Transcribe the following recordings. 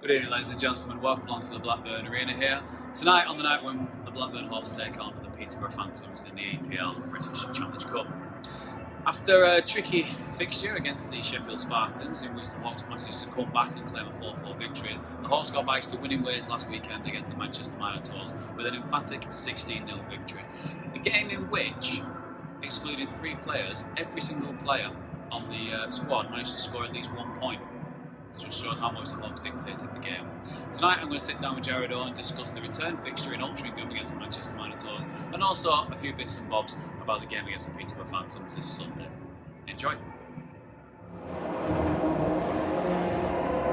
Good evening, ladies and gentlemen. Welcome along to the Blackburn Arena here. Tonight, on the night when the Blackburn Hawks take on the Peterborough Phantoms in the EPL British Challenge Cup. After a tricky fixture against the Sheffield Spartans, in which the Hawks managed to come back and claim a 4-4 victory, the Hawks got back to winning ways last weekend against the Manchester Minotaurs with an emphatic 16-0 victory. A game in which, excluding 3 players, every single player on the squad managed to score at least 1 point. It just shows how much the Hawks dictated the game. Tonight I'm going to sit down with Jared Owen and discuss the return fixture in Altrincham against the Manchester Minotaurs, and also a few bits and bobs about the game against the Peterborough Phantoms this Sunday. Enjoy!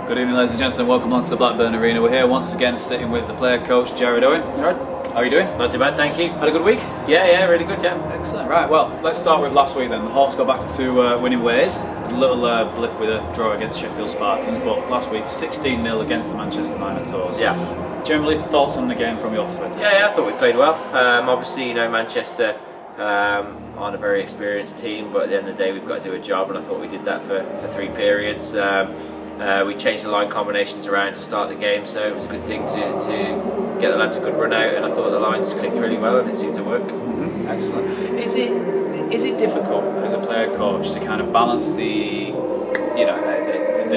Good evening, ladies and gentlemen. Welcome on to the Blackburn Arena. We're here once again sitting with the player coach Jared Owen. Jared, how are you doing? Not too bad, thank you. Had a good week? Yeah, really good, yeah. Excellent. Right, well, let's start with last week then. The Hawks got back to winning ways. A little blip with a draw against Sheffield Spartans, but last week 16-0 against the Manchester Minotaurs. Yeah. Generally, thoughts on the game from your perspective? Yeah, I thought we played well. Obviously, Manchester aren't a very experienced team, but at the end of the day, we've got to do a job, and I thought we did that for 3 periods. We changed the line combinations around to start the game, so it was a good thing to get the lads a good run out, and I thought the lines clicked really well and it seemed to work. Mm-hmm. Excellent. Is it difficult as a player coach to kind of balance the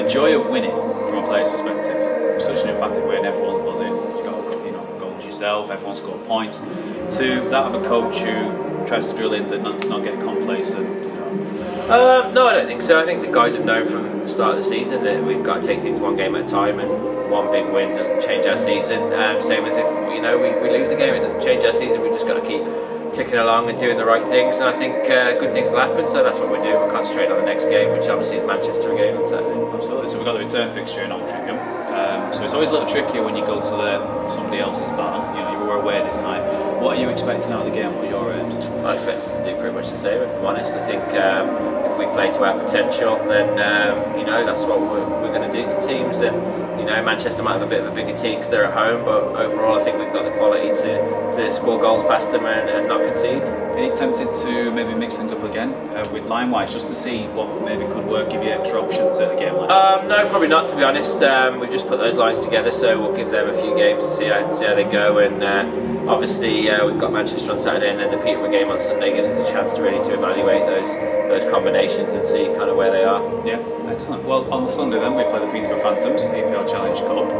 joy of winning from a player's perspective, such an emphatic way and everyone's buzzing, you got goals yourself, everyone scored points, to that of a coach who tries to drill in that not get complacent? No, I don't think so. I think the guys have known from the start of the season that we've got to take things one game at a time, and one big win doesn't change our season. Same as if we lose a game, it doesn't change our season. We've just got to keep ticking along and doing the right things, and I think good things will happen, so that's what we're doing. We're concentrating on the next game, which obviously is Manchester again on Saturday. Absolutely. So we've got the return fixture in Altrincham, so it's always a little trickier when you go to somebody else's barn. You were away this time. What are you expecting out of the game? What are your aims? I expect us to do pretty much the same, if I'm honest. I think if we play to our potential, then that's what we're going to do to teams. And Manchester might have a bit of a bigger team because they're at home, but overall I think we've got the quality to score goals past them and not concede. Are you tempted to maybe mix things up again with line-wise, just to see what maybe could work, give you extra options at the game? No, probably not, to be honest. We've just put those lines together, so we'll give them a few games to see how they go. And obviously we've got Manchester on Saturday, and then the Peterborough game on Sunday gives us a chance to really evaluate those combinations and see kind of where they are. Yeah, excellent. Well, on Sunday then we play the Peterborough Phantoms, EPL Challenge Cup.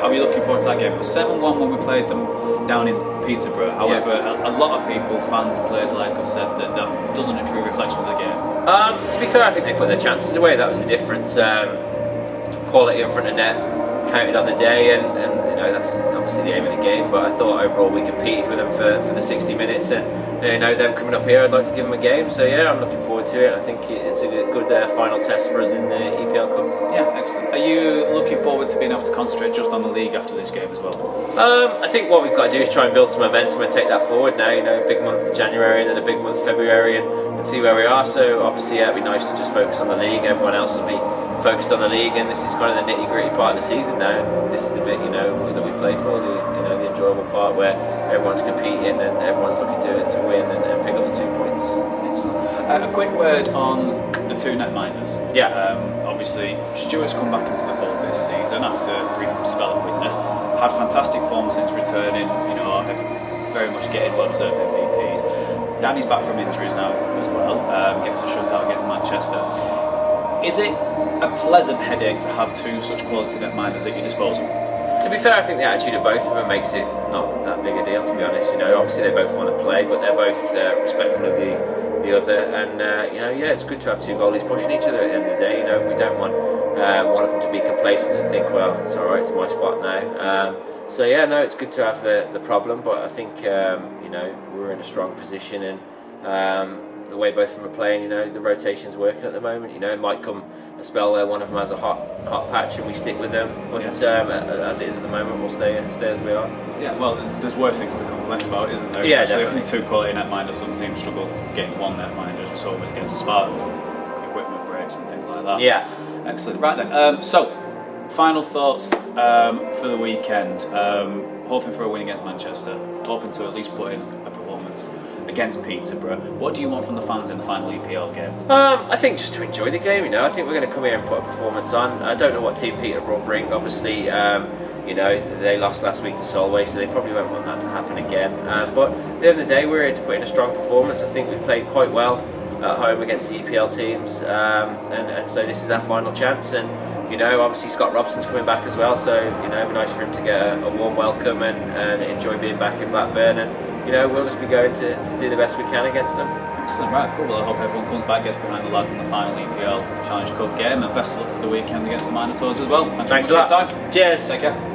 Are we looking forward to that game? It was 7-1 when we played them down in Peterborough. However, a lot of people, fans and players alike, have said that doesn't a true reflection of the game. To be fair, I think they put their chances away. That was the difference. Quality in front of net counted on the day, and that's obviously the aim of the game. But I thought overall we competed with them for the 60 minutes, and them coming up here, I'd like to give them a game. So yeah, I'm looking forward to it. I think it's a good final test for us in the EPL Cup. Yeah, excellent. Are you looking forward to being able to concentrate just on the league after this game as well? I think what we've got to do is try and build some momentum and take that forward now. A big month January and then a big month February, and see where we are. So obviously, it'd be nice to just focus on the league. Everyone else will be focused on the league, and this is kind of the nitty-gritty part of the season now. And this is the bit that we play for, the enjoyable part where everyone's competing and everyone's looking to win and pick up the 2 points. Excellent. A quick word on the 2 netminders. Yeah. Obviously, Stuart's come back into the fold this season after a brief spell of weakness. Had fantastic form since returning. Very much getting well-deserved MVPs. Danny's back from injuries now as well. Gets a shutout against Manchester. Is it a pleasant headache to have 2 such quality netminders at your disposal? To be fair, I think the attitude of both of them makes it not that big a deal, to be honest. Obviously they both want to play, but they're both respectful of the other, and it's good to have 2 goalies pushing each other at the end of the day. We don't want one of them to be complacent and think, well, it's all right, it's my spot now. It's good to have the problem, but I think we're in a strong position, and the way both of them are playing, the rotation's working at the moment. It might come a spell where one of them has a hot patch and we stick with them, but as it is at the moment, we'll stay as we are. Yeah, well, there's worse things to complain about, isn't there? Yeah, especially definitely. 2 quality netminders. Some teams struggle getting 1 netminder, as we saw against the Spartans, equipment breaks and things like that. Yeah. Excellent. Right then, so final thoughts for the weekend. Hoping for a win against Manchester, hoping to at least put in a performance against Peterborough. What do you want from the fans in the final EPL game? I think just to enjoy the game. I think we're going to come here and put a performance on. I don't know what team Peterborough will bring. Obviously, they lost last week to Solway, so they probably won't want that to happen again. But at the end of the day, we're here to put in a strong performance. I think we've played quite well at home against the EPL teams, and so this is our final chance. And obviously Scott Robson's coming back as well, so it'd be nice for him to get a warm welcome and enjoy being back in Blackburn. And we'll just be going to do the best we can against them. Excellent, right, cool. Well, I hope everyone comes back, gets behind the lads in the final EPL Challenge Cup game, and best of luck for the weekend against the Minotaurs as well. Thanks a lot. For your time. Cheers. Take care.